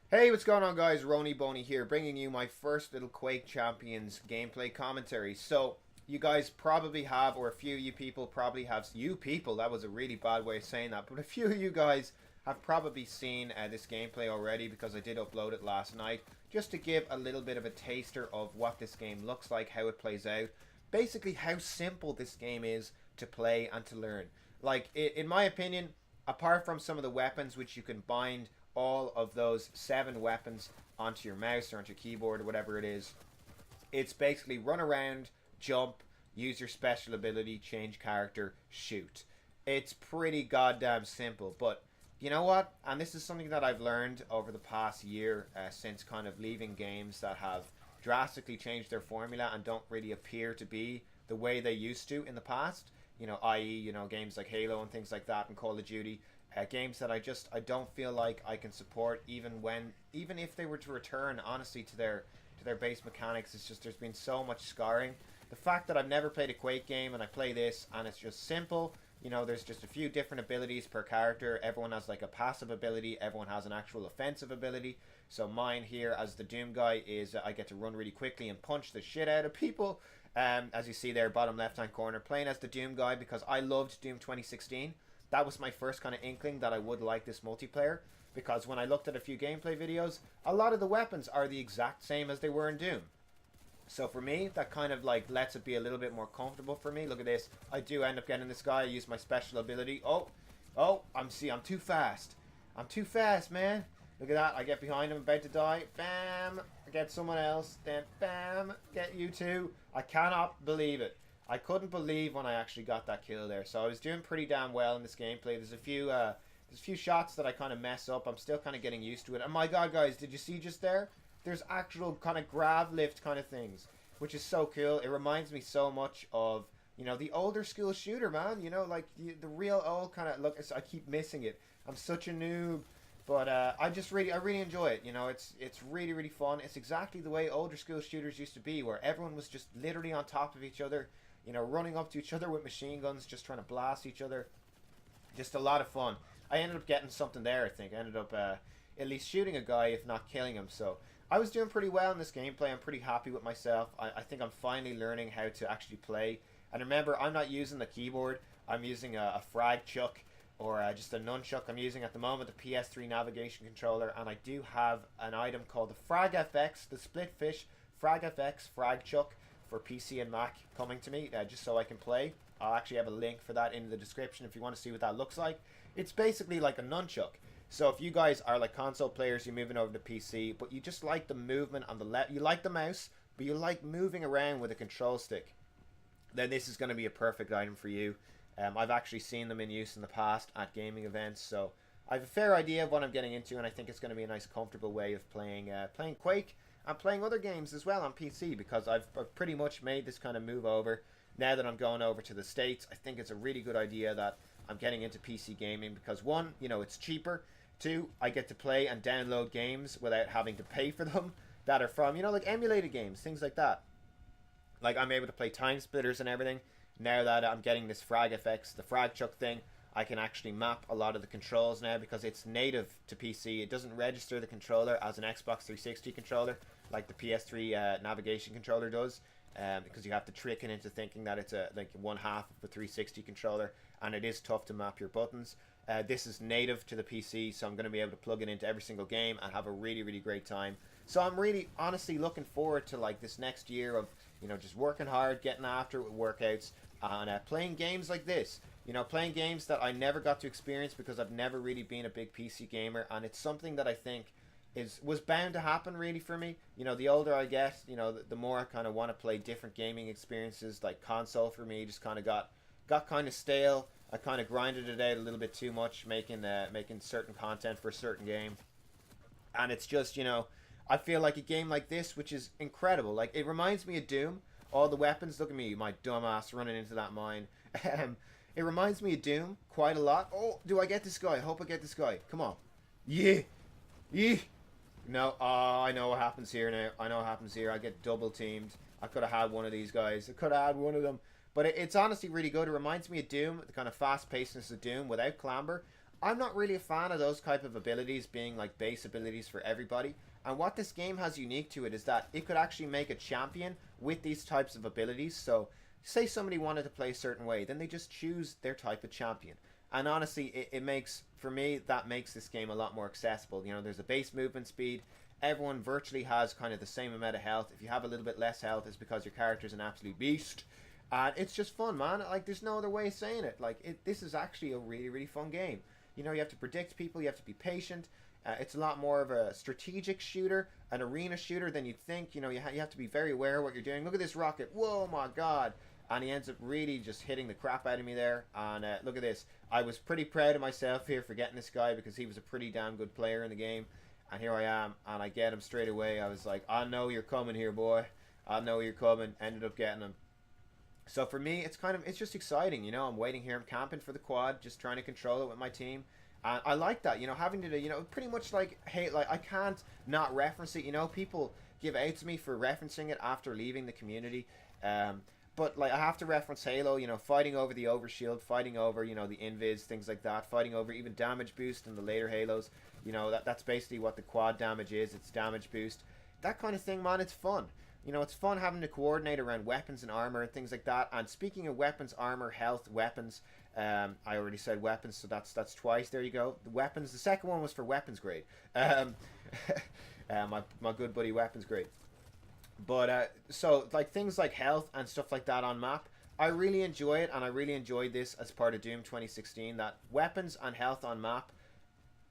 Hey, what's going on, guys? Rony Boney here, bringing you my first little Quake Champions gameplay commentary. So, you guys probably have, or a few of you people probably have, that was a really bad way of saying that, but a few of you guys have probably seen this gameplay already because I did upload it last night, just to give a little bit of a taster of what this game looks like, how it plays out, basically how simple this game is to play and to learn. Like, in my opinion, apart from some of the weapons which you can bind all of those 7 weapons onto your mouse or onto your keyboard or whatever it is, it's basically run around, jump, use your special ability, change character, shoot. It's pretty goddamn simple, but you know what? And this is something that I've learned over the past year since kind of leaving games that have drastically changed their formula and don't really appear to be the way they used to in the past. I.e., games like Halo and things like that and Call of Duty. Games that I don't feel like I can support even if they were to return honestly to their base mechanics. It's just there's been so much scarring. The fact that I've never played a Quake game and I play this and it's just simple. There's just a few different abilities per character. Everyone has like a passive ability. Everyone has an actual offensive ability. So mine here as the Doom guy is I get to run really quickly and punch the shit out of people. As you see there, bottom left hand corner, playing as the Doom guy because I loved Doom 2016. That was my first kind of inkling that I would like this multiplayer, because when I looked at a few gameplay videos, a lot of the weapons are the exact same as they were in Doom. So for me, that kind of like lets it be a little bit more comfortable for me. Look at this. I do end up getting this guy. I use my special ability. I'm too fast. I'm too fast, man. Look at that. I get behind him, about to die. Bam. I get someone else. Then bam. Get you two. I cannot believe it. I couldn't believe when I actually got that kill there. So I was doing pretty damn well in this gameplay. There's a few shots that I kind of mess up. I'm still kind of getting used to it. And my god, guys, did you see just there? There's actual kind of grav lift kind of things, which is so cool. It reminds me so much of, the older school shooter, man. Like the real old kind of look. I keep missing it. I'm such a noob. But I really enjoy it. It's really, really fun. It's exactly the way older school shooters used to be, where everyone was just literally on top of each other, running up to each other with machine guns, just trying to blast each other. Just a lot of fun. I ended up getting something there, I think. I ended up at least shooting a guy, if not killing him. So I was doing pretty well in this gameplay. I'm pretty happy with myself. I think I'm finally learning how to actually play. And remember, I'm not using the keyboard. I'm using a frag chuck or just a nunchuck. I'm using at the moment the PS3 navigation controller, and I do have an item called the Frag FX, the Split Fish Frag FX Frag Chuck for PC and Mac coming to me, just so I can play. I'll actually have a link for that in the description if you want to see what that looks like. It's basically like a nunchuck. So if you guys are like console players, you're moving over to PC, but you just like the movement on the left, you like the mouse, but you like moving around with a control stick, then this is going to be a perfect item for you. I've actually seen them in use in the past at gaming events, so I have a fair idea of what I'm getting into, and I think it's going to be a nice, comfortable way of playing Quake and playing other games as well on PC, because I've pretty much made this kind of move over. Now that I'm going over to the States, I think it's a really good idea that I'm getting into PC gaming because, one, it's cheaper. Two, I get to play and download games without having to pay for them that are from, like emulated games, things like that. Like I'm able to play Time Splitters and everything. Now that I'm getting this Frag FX, the Frag Chuck thing, I can actually map a lot of the controls now because it's native to PC. It doesn't register the controller as an Xbox 360 controller like the PS3 navigation controller does, because you have to trick it into thinking that it's like one half of a 360 controller, and it is tough to map your buttons. This is native to the PC, so I'm going to be able to plug it into every single game and have a really, really great time. So I'm really, honestly looking forward to like this next year of, just working hard, getting after it with workouts, and playing games like this. Playing games that I never got to experience because I've never really been a big PC gamer, and it's something that I think was bound to happen really for me. The older I get, the more I kind of want to play different gaming experiences. Like console for me just kind of got kind of stale. I kind of grinded it out a little bit too much, making certain content for a certain game, and it's just I feel like a game like this, which is incredible. Like it reminds me of Doom. All the weapons. Look at me, my dumbass running into that mine. It reminds me of Doom quite a lot. Oh, do I get this guy? I hope I get this guy. Come on. Yeah. Yeah. No, I know what happens here now. I know what happens here. I get double teamed. I could have had one of these guys. I could have had one of them. But it's honestly really good. It reminds me of Doom, the kind of fast pacedness of Doom without clamber. I'm not really a fan of those type of abilities being like base abilities for everybody. And what this game has unique to it is that it could actually make a champion with these types of abilities. So, say somebody wanted to play a certain way, then they just choose their type of champion. And honestly, it makes, for me, that makes this game a lot more accessible. You know, there's a base movement speed. Everyone virtually has kind of the same amount of health. If you have a little bit less health, it's because your character's an absolute beast. And it's just fun, man. Like, there's no other way of saying it. Like, this is actually a really, really fun game. You know, you have to predict people, you have to be patient. It's a lot more of a strategic shooter, an arena shooter than you'd think. You know, you have to be very aware of what you're doing. Look at this rocket. Whoa, my God. And he ends up really just hitting the crap out of me there. And look at this. I was pretty proud of myself here for getting this guy because he was a pretty damn good player in the game. And here I am, and I get him straight away. I was like, I know you're coming here, boy. I know you're coming. Ended up getting him. So for me, it's just exciting, you know. I'm waiting here, I'm camping for the quad, just trying to control it with my team. And I like that, you know, having to do, you know, pretty much like, hey, like, I can't not reference it, you know. People give out to me for referencing it after leaving the community. But, like, I have to reference Halo, you know, fighting over the overshield, fighting over, you know, the invis, things like that, fighting over even damage boost in the later Halos. You know, that's basically what the quad damage is, it's damage boost. That kind of thing, man, it's fun. You know, it's fun having to coordinate around weapons and armor and things like that. And speaking of weapons, armor, health, weapons, I already said weapons, so that's twice. There you go. The weapons. The second one was for weapons grade. My good buddy weapons grade. But so like things like health and stuff like that on map, I really enjoy it, and I really enjoyed this as part of Doom 2016. That weapons and health on map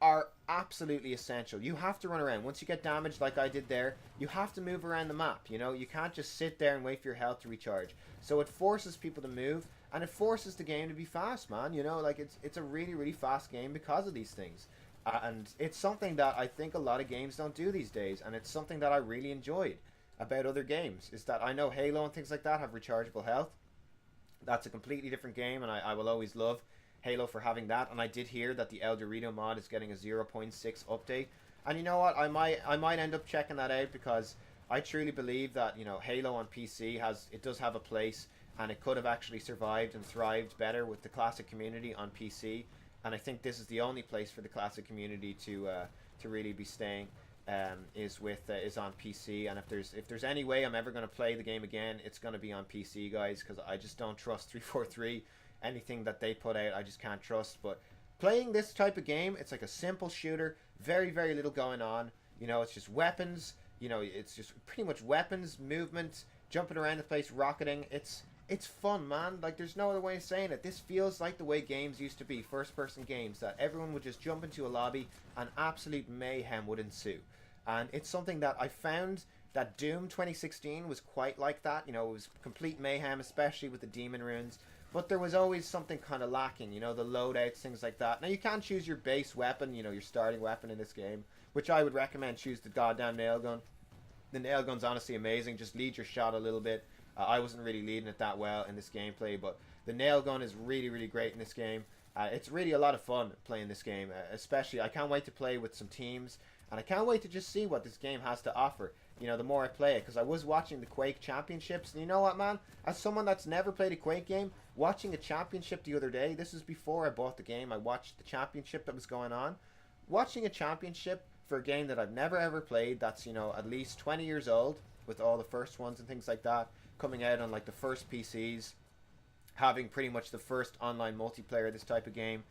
are absolutely essential. You have to run around. Once you get damaged like I did there, you have to move around the map, you know? You can't just sit there and wait for your health to recharge. So it forces people to move, and it forces the game to be fast, man. You know, like it's a really, really fast game because of these things. And it's something that I think a lot of games don't do these days, and it's something that I really enjoyed about other games, is that I know Halo and things like that have rechargeable health. That's a completely different game, and I will always love Halo for having that. And I did hear that the El Dorito mod is getting a 0.6 update, and you know what, I might end up checking that out, because I truly believe that, you know, Halo on PC does have a place, and it could have actually survived and thrived better with the classic community on PC. And I think this is the only place for the classic community to really be staying, is on PC. And if there's any way I'm ever going to play the game again, it's going to be on PC, guys, because I just don't trust 343. Anything that they put out, I just can't trust. But playing this type of game, it's like a simple shooter, very, very little going on. You know, it's just weapons. You know, it's just pretty much weapons, movement, jumping around the place, rocketing. It's fun, man. Like, there's no other way of saying it. This feels like the way games used to be, first-person games, that everyone would just jump into a lobby and absolute mayhem would ensue. And it's something that I found that Doom 2016 was quite like that. You know, it was complete mayhem, especially with the demon runes. But there was always something kind of lacking, you know, the loadouts, things like that. Now, you can't choose your base weapon, you know, your starting weapon in this game, which I would recommend choose the goddamn nail gun. The nail gun's honestly amazing. Just lead your shot a little bit. I wasn't really leading it that well in this gameplay, but the nail gun is really, really great in this game. It's really a lot of fun playing this game, especially I can't wait to play with some teams, and I can't wait to just see what this game has to offer, you know, the more I play it, because I was watching the Quake Championships, and you know what, man, as someone that's never played a Quake game, watching a championship the other day, this was before I bought the game, I watched the championship that was going on. Watching a championship for a game that I've never ever played, that's, you know, at least 20 years old, with all the first ones and things like that, coming out on like the first PCs, having pretty much the first online multiplayer of this type of game,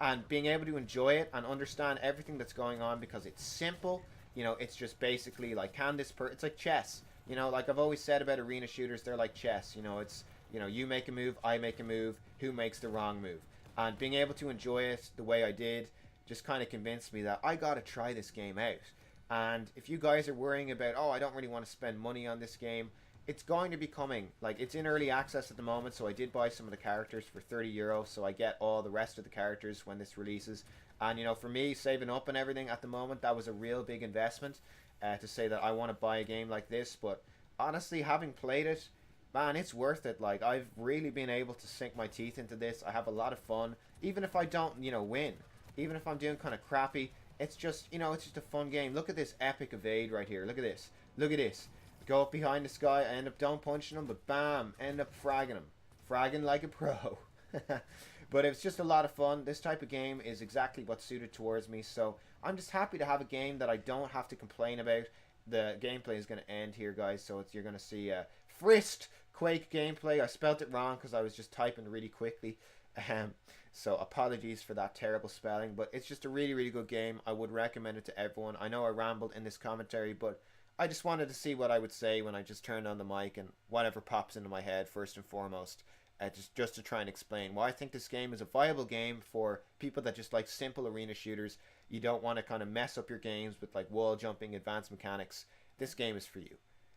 and being able to enjoy it and understand everything that's going on, because it's simple. You know, it's just basically like, it's like chess. You know, like I've always said about arena shooters, they're like chess. You know, it's, you know, you make a move, I make a move, who makes the wrong move? And being able to enjoy it the way I did just kind of convinced me that I gotta try this game out. And if you guys are worrying about, oh, I don't really want to spend money on this game, it's going to be coming. Like, it's in early access at the moment, so I did buy some of the characters for €30, so I get all the rest of the characters when this releases. And, you know, for me, saving up and everything at the moment, that was a real big investment, to say that I want to buy a game like this. But honestly, having played it, man, it's worth it. Like, I've really been able to sink my teeth into this. I have a lot of fun, even if I don't, you know, win. Even if I'm doing kind of crappy, it's just, you know, it's just a fun game. Look at this epic evade right here. Look at this. Look at this. Go up behind this guy. I end up down punching him, but bam, end up fragging him. Fragging like a pro. But it was just a lot of fun. This type of game is exactly what's suited towards me. So I'm just happy to have a game that I don't have to complain about. The gameplay is going to end here, guys. So you're going to see Frist Quake gameplay. I spelt it wrong because I was just typing really quickly. So apologies for that terrible spelling. But it's just a really, really good game. I would recommend it to everyone. I know I rambled in this commentary, but I just wanted to see what I would say when I just turned on the mic and whatever pops into my head first and foremost. Just to try and explain why I think this game is a viable game for people that just like simple arena shooters. You don't want to kind of mess up your games with like wall jumping, advanced mechanics. This game is for you.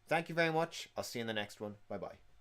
Thank you very much. I'll see you in the next one. Bye bye.